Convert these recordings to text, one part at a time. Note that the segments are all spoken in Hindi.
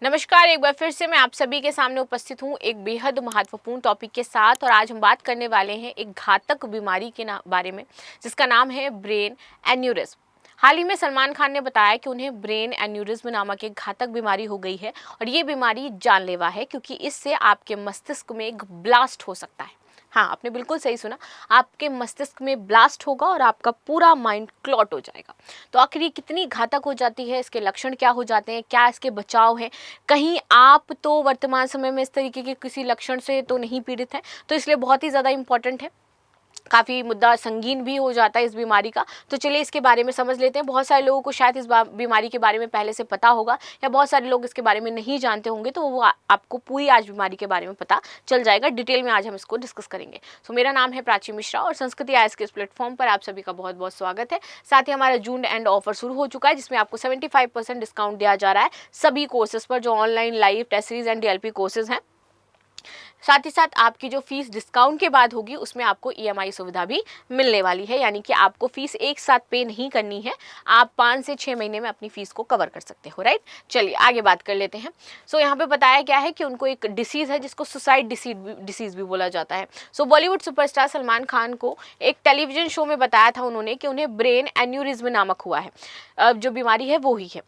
नमस्कार, एक बार फिर से मैं आप सभी के सामने उपस्थित हूँ एक बेहद महत्वपूर्ण टॉपिक के साथ। और आज हम बात करने वाले हैं एक घातक बीमारी के बारे में, जिसका नाम है ब्रेन एन्यूरिज्म। हाल ही में सलमान खान ने बताया कि उन्हें ब्रेन एन्यूरिज्म नामक एक घातक बीमारी हो गई है और ये बीमारी जानलेवा है, क्योंकि इससे आपके मस्तिष्क में एक ब्लास्ट हो सकता है। हाँ, आपने बिल्कुल सही सुना, आपके मस्तिष्क में ब्लास्ट होगा और आपका पूरा माइंड क्लॉट हो जाएगा। तो आखिर ये कितनी घातक हो जाती है, इसके लक्षण क्या हो जाते हैं, क्या इसके बचाव है? कहीं आप तो वर्तमान समय में इस तरीके के किसी लक्षण से तो नहीं पीड़ित हैं, तो इसलिए बहुत ही ज़्यादा इंपॉर्टेंट है। काफ़ी मुद्दा संगीन भी हो जाता है इस बीमारी का। तो चलिए इसके बारे में समझ लेते हैं। बहुत सारे लोगों को शायद इस बीमारी के बारे में पहले से पता होगा, या बहुत सारे लोग इसके बारे में नहीं जानते होंगे, तो वो आपको पूरी आज बीमारी के बारे में पता चल जाएगा। डिटेल में आज हम इसको डिस्कस करेंगे। सो मेरा नाम है प्राची मिश्रा और संस्कृति आईएएस के इस प्लेटफॉर्म पर आप सभी का बहुत बहुत स्वागत है। साथ ही हमारा जून एंड ऑफर शुरू हो चुका है, जिसमें आपको 75% डिस्काउंट दिया जा रहा है सभी कोर्सेज पर, जो online live test series and DLP courses हैं। साथ ही साथ आपकी जो फीस डिस्काउंट के बाद होगी, उसमें आपको ईएमआई सुविधा भी मिलने वाली है, यानी कि आपको फीस एक साथ पे नहीं करनी है। आप 5 से 6 महीने में अपनी फीस को कवर कर सकते हो, राइट। चलिए आगे बात कर लेते हैं। सो यहाँ पे बताया क्या है कि उनको एक डिसीज़ है जिसको सुसाइड डिसीज़ भी बोला जाता है। सो बॉलीवुड सुपरस्टार सलमान खान को एक टेलीविजन शो में बताया था उन्होंने कि उन्हें ब्रेन एन्यूरिज्म नामक हुआ है। जो बीमारी है वो ही है।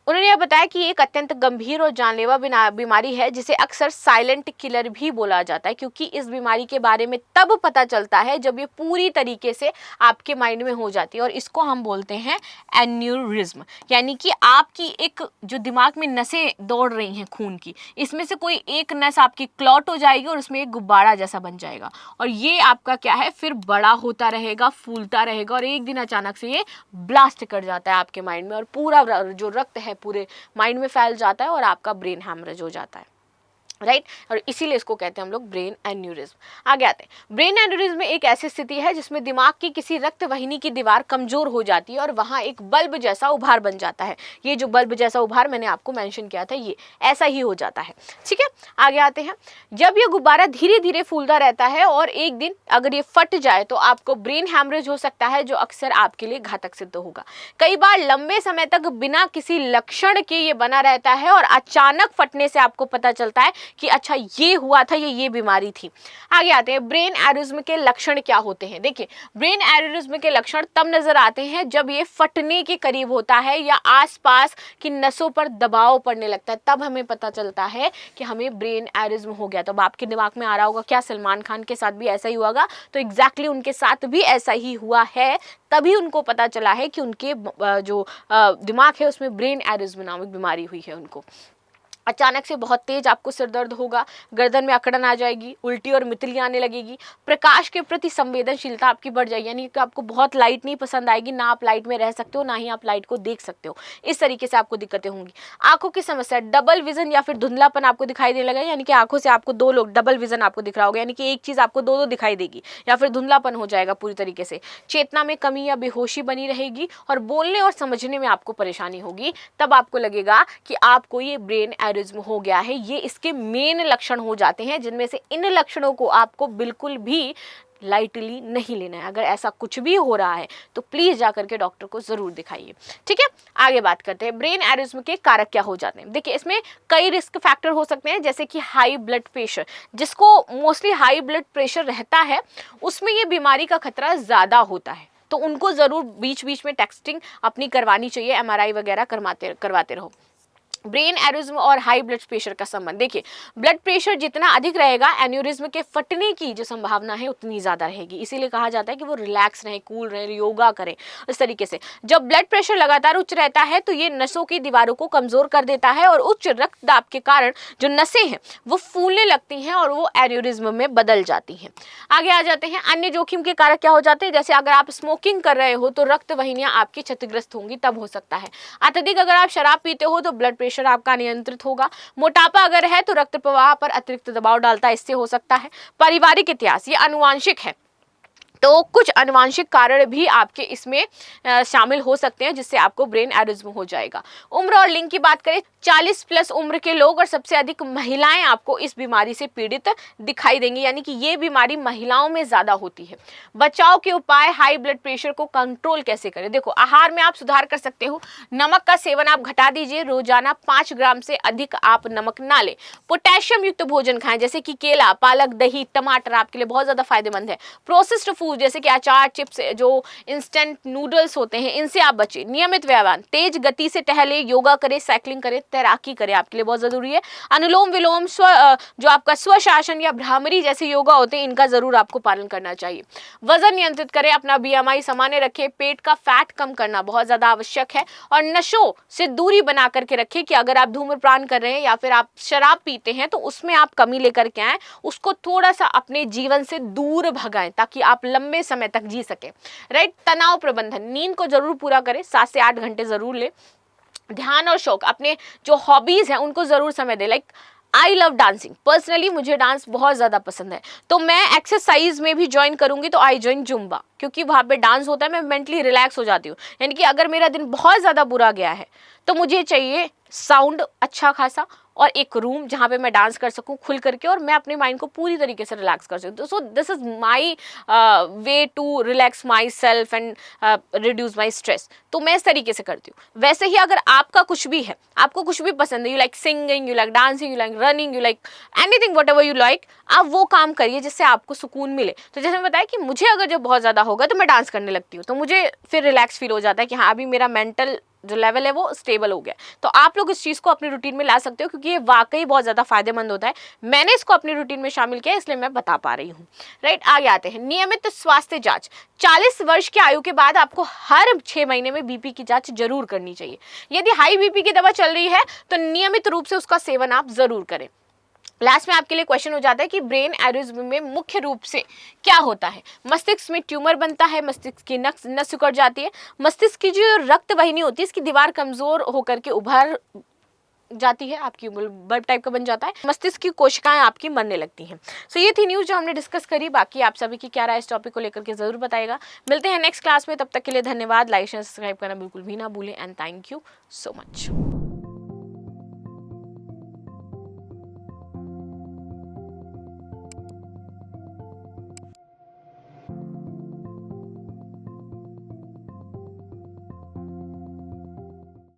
उन्होंने यह बताया कि एक अत्यंत गंभीर और जानलेवा बीमारी है, जिसे अक्सर साइलेंट किलर भी बोला जाता है, क्योंकि इस बीमारी के बारे में तब पता चलता है जब ये पूरी तरीके से आपके माइंड में हो जाती है। और इसको हम बोलते हैं एन्यूरिज्म, यानी कि आपकी एक जो दिमाग में नसें दौड़ रही हैं खून की, इसमें से कोई एक नस आपकी क्लॉट हो जाएगी और उसमें एक गुब्बारा जैसा बन जाएगा। और ये आपका क्या है, फिर बड़ा होता रहेगा, फूलता रहेगा, और एक दिन अचानक से ये ब्लास्ट कर जाता है आपके माइंड में, और पूरा जो रक्त है पूरे माइंड में फैल जाता है और आपका ब्रेन हैमरेज हो जाता है, राइट। और इसीलिए इसको कहते हैं हम लोग ब्रेन एन्यूरिज्म। आगे आते हैं। ब्रेन एन्यूरिज्म एक ऐसी स्थिति है जिसमें दिमाग की किसी रक्त वाहिनी की दीवार कमजोर हो जाती है और वहां एक बल्ब जैसा उभार बन जाता है। ये जो बल्ब जैसा उभार मैंने आपको मेंशन किया था, ये ऐसा ही हो जाता है, ठीक है। आगे आते हैं। जब ये गुब्बारा धीरे धीरे फूलता रहता है और एक दिन अगर ये फट जाए तो आपको ब्रेन हैमरेज हो सकता है, जो अक्सर आपके लिए घातक सिद्ध होगा। कई बार लंबे समय तक बिना किसी लक्षण के ये बना रहता है और अचानक फटने से आपको पता चलता है कि अच्छा ये हुआ था, ये बीमारी थी। आगे आते हैं। ब्रेन एन्यूरिज्म के लक्षण क्या होते हैं? देखिए, ब्रेन एन्यूरिज्म के लक्षण तब नजर आते हैं जब ये फटने के करीब होता है या आसपास की नसों पर दबाव पड़ने लगता है, तब हमें पता चलता है कि हमें ब्रेन एन्यूरिज्म हो गया। तो आपके दिमाग में आ रहा होगा, क्या सलमान खान के साथ भी ऐसा ही हुआ? तो एग्जैक्टली उनके साथ भी ऐसा ही हुआ है, तभी उनको पता चला है कि उनके जो दिमाग है उसमें ब्रेन एन्यूरिज्म नामक बीमारी हुई है उनको। अचानक से बहुत तेज आपको सिर दर्द होगा, गर्दन में अकड़न आ जाएगी, उल्टी और मितली आने लगेगी, प्रकाश के प्रति संवेदनशीलता आपकी बढ़ जाएगी, यानी कि आपको बहुत लाइट नहीं पसंद आएगी, ना आप लाइट में रह सकते हो, ना ही आप लाइट को देख सकते हो। इस तरीके से आपको दिक्कतें होंगी। आंखों की समस्या, डबल विजन या फिर धुंधलापन आपको दिखाई देने लगा, यानी कि आंखों से आपको दो लोग, डबल विजन आपको दिख रहा होगा, यानी कि एक चीज आपको दो दिखाई देगी, या फिर धुंधलापन हो जाएगा पूरी तरीके से। चेतना में कमी या बेहोशी बनी रहेगी और बोलने और समझने में आपको परेशानी होगी। तब आपको लगेगा कि आपको ये ब्रेन एन्यूरिज्म हो गया है। ये इसके मेन लक्षण हो जाते हैं, जिनमें से इन लक्षणों को आपको बिल्कुल भी लाइटली नहीं लेना है। अगर ऐसा कुछ भी हो रहा है तो प्लीज जाकर के डॉक्टर को जरूर दिखाइए, ठीक है। आगे बात करते हैं। ब्रेन एन्यूरिज्म के कारक क्या हो जाते हैं? देखिए, इसमें कई रिस्क फैक्टर हो सकते हैं, जैसे कि हाई ब्लड प्रेशर। जिसको मोस्टली हाई ब्लड प्रेशर रहता है, उसमें ये बीमारी का खतरा ज्यादा होता है, तो उनको जरूर बीच बीच में टेस्टिंग अपनी करवानी चाहिए, एमआरआई वगैरह करवाते रहो। ब्रेन एन्यूरिज्म और हाई ब्लड प्रेशर का संबंध, देखिए, ब्लड प्रेशर जितना अधिक रहेगा, एन्यूरिज्म के फटने की जो संभावना है उतनी ज्यादा रहेगी। इसीलिए कहा जाता है कि वो रिलैक्स रहे, कूल रहे, योगा करें। इस तरीके से जब ब्लड प्रेशर लगातार उच्च रहता है तो ये नसों की दीवारों को कमजोर कर देता है और उच्च रक्तदाब के कारण जो नसें हैं वो फूलने लगती हैं और वो एन्यूरिज्म में बदल जाती हैं। आगे आ जाते हैं। अन्य जोखिम के कारक क्या हो जाते हैं? जैसे अगर आप स्मोकिंग कर रहे हो तो रक्त वाहिनियां आपकी क्षतिग्रस्त होंगी, तब हो सकता है। अत्यधिक अगर आप शराब पीते हो तो ब्लड प्रेशर आपका नियंत्रित होगा। मोटापा अगर है तो रक्त प्रवाह पर अतिरिक्त दबाव डालता है, इससे हो सकता है। पारिवारिक इतिहास, ये आनुवांशिक है। तो कुछ आनुवंशिक कारण भी आपके इसमें शामिल हो सकते हैं जिससे आपको ब्रेन एन्यूरिज्म हो जाएगा। उम्र और लिंग की बात करें, 40 प्लस उम्र के लोग और सबसे अधिक महिलाएं आपको इस बीमारी से पीड़ित दिखाई देंगी, यानी कि ये बीमारी महिलाओं में ज़्यादा होती है। बचाव के उपाय, हाई ब्लड प्रेशर को कंट्रोल कैसे करें? देखो, आहार में आप सुधार कर सकते हो। नमक का सेवन आप घटा दीजिए, रोजाना 5 ग्राम से अधिक आप नमक ना लें। पोटेशियम युक्त भोजन खाएं, जैसे कि केला, पालक, दही, टमाटर आपके लिए बहुत ज़्यादा फायदेमंद है। प्रोसेस्ड फूड जैसे कि अचार, चिप्स, जो इंस्टेंट नूडल्स होते हैं, इनसे आप बचें। नियमित व्यायाम, तेज गति से टहले, योगा करें, साइकिलिंग करें, तैराकी करें, आपके लिए बहुत जरूरी है। अनुलोम विलोम, जो आपका स्वशासन या भ्रामरी जैसे योगा होते हैं, इनका जरूर आपको पालन करना चाहिए। वजन नियंत्रित करें, अपना BMI सामान्य रखें, पेट का फैट कम करना बहुत ज्यादा आवश्यक है। और नशों से दूरी बना करके रखें कि अगर आप धूम्रपान कर रहे हैं या फिर आप शराब पीते हैं तो उसमें आप कमी लेकर के आए, उसको थोड़ा सा अपने जीवन से दूर भगाएं ताकि आप लंबे समय तक जी सके। राइट। तनाव प्रबंधन, नींद को जरूर पूरा करें, 7 से 8 घंटे जरूर ले। ध्यान और शौक, अपने जो हॉबीज हैं उनको जरूर समय दे। Like I love dancing, personally मुझे डांस बहुत ज़्यादा पसंद है, तो मैं एक्सरसाइज में भी ज्वाइन करूंगी, तो आई ज्वाइन जुम्बा, क्योंकि वहाँ पे डांस होता है, मैं मेंटली रिलैक्स हो जाती हूँ। यानी कि अगर मेरा दिन बहुत ज़्यादा बुरा गया है तो मुझे चाहिए साउंड अच्छा खासा और एक रूम जहाँ पे मैं डांस कर सकूँ खुल करके, और मैं अपने माइंड को पूरी तरीके से रिलैक्स कर सकूँ। So this is my way to relax my self and reduce my stress. तो मैं इस तरीके से करती हूँ। वैसे ही अगर आपका कुछ भी है, आपको कुछ भी पसंद है, you like singing, you like dancing, you like running, you like anything what ever you like, आप वो काम करिए जिससे आपको सुकून मिले। तो जैसे मैं बताया कि मुझे अगर जब बहुत ज़्यादा होगा तो मैं डांस करने लगती हूँ, तो मुझे फिर रिलैक्स फील हो जाता है कि हाँ अभी मेरा मेंटल जो लेवल है वो स्टेबल हो गया। तो आप लोग इस चीज़ को अपनी रूटीन में ला सकते हो, क्योंकि ये वाकई बहुत ज़्यादा फायदेमंद होता है। मैंने इसको अपनी रूटीन में शामिल किया, इसलिए मैं बता पा रही हूँ। राइट। आगे आते हैं, नियमित स्वास्थ्य जांच। 40 वर्ष की आयु के बाद आपको हर 6 महीने में BP की जांच जरूर करनी चाहिए। यदि हाई BP की दवा चल रही है तो नियमित रूप से उसका सेवन आप जरूर करें। लास्ट में आपके लिए क्वेश्चन हो जाता है कि ब्रेन एन्यूरिज्म में मुख्य रूप से क्या होता है? मस्तिष्क में ट्यूमर बनता है, मस्तिष्क की नस सिकुड़ जाती है, मस्तिष्क की जो रक्त वाहिनी होती है इसकी दीवार कमजोर होकर के उभर जाती है, आपकी बल्ब टाइप का बन जाता है, मस्तिष्क की कोशिकाएं आपकी मरने लगती हैं। सो ये थी न्यूज़ जो हमने डिस्कस करी। बाकी आप सभी की क्या राय इस टॉपिक को लेकर के जरूर बताएगा। मिलते हैं नेक्स्ट क्लास में, तब तक के लिए धन्यवाद। लाइक शेयर सब्सक्राइब करना बिल्कुल भी ना भूलें and thank you so much.